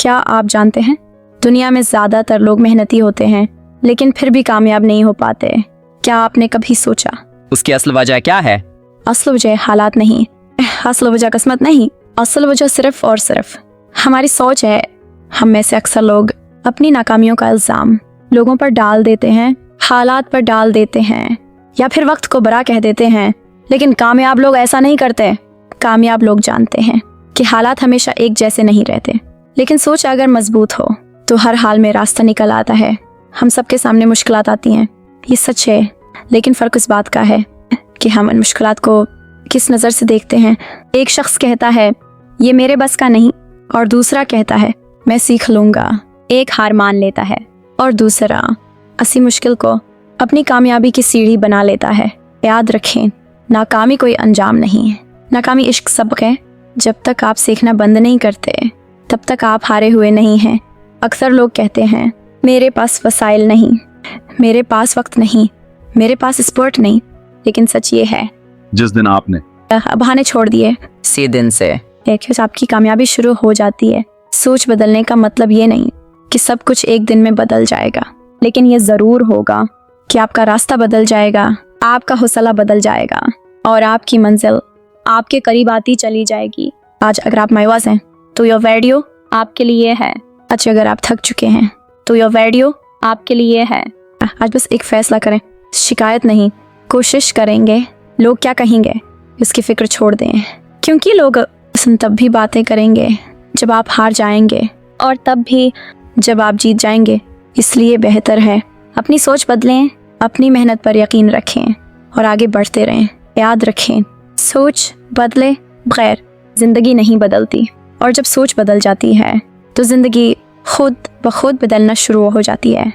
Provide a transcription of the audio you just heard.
क्या आप जानते हैं दुनिया में ज़्यादातर लोग मेहनती होते हैं लेकिन फिर भी कामयाब नहीं हो पाते। क्या आपने कभी सोचा उसकी असल वजह क्या है? असल वजह हालात नहीं, असल वजह किस्मत नहीं, असल वजह सिर्फ और सिर्फ हमारी सोच है। हम में से अक्सर लोग अपनी नाकामियों का इल्ज़ाम लोगों पर डाल देते हैं, हालात पर डाल देते हैं, या फिर वक्त को बुरा कह देते हैं। लेकिन कामयाब लोग ऐसा नहीं करते। कामयाब लोग जानते हैं कि हालात हमेशा एक जैसे नहीं रहते, लेकिन सोच अगर मजबूत हो तो हर हाल में रास्ता निकल आता है। हम सबके सामने मुश्किलात आती हैं, ये सच है, लेकिन फ़र्क इस बात का है कि हम इन मुश्किलात को किस नज़र से देखते हैं। एक शख्स कहता है ये मेरे बस का नहीं, और दूसरा कहता है मैं सीख लूँगा। एक हार मान लेता है और दूसरा ऐसी मुश्किल को अपनी कामयाबी की सीढ़ी बना लेता है। याद रखें, नाकामी कोई अंजाम नहीं है, नाकामी इश्क सबक है। जब तक आप सीखना बंद नहीं करते तब तक आप हारे हुए नहीं हैं। अक्सर लोग कहते हैं मेरे पास वसाइल नहीं, मेरे पास वक्त नहीं, मेरे पास स्पोर्ट नहीं, लेकिन सच ये है जिस दिन आपने बहाने छोड़ दिए इसी दिन से आपकी कामयाबी शुरू हो जाती है। सोच बदलने का मतलब ये नहीं कि सब कुछ एक दिन में बदल जाएगा, लेकिन ये ज़रूर होगा कि आपका रास्ता बदल जाएगा, आपका हौसला बदल जाएगा और आपकी मंजिल आपके करीब आती चली जाएगी। आज अगर आप मायूस हैं तो यह वीडियो आपके लिए है। आज अगर आप थक चुके हैं तो यह वीडियो आपके लिए है। आज बस एक फैसला करें, शिकायत नहीं, कोशिश करेंगे। लोग क्या कहेंगे इसकी फिक्र छोड़ दें, क्योंकि लोग तब भी बातें करेंगे जब आप हार जाएंगे और तब भी जब आप जीत जाएंगे। इसलिए बेहतर है अपनी सोच बदलें, अपनी मेहनत पर यकीन रखें और आगे बढ़ते रहें। याद रखें, सोच बदले बगैर ज़िंदगी नहीं बदलती, और जब सोच बदल जाती है तो ज़िंदगी खुद ब खुद बदलना शुरू हो जाती है।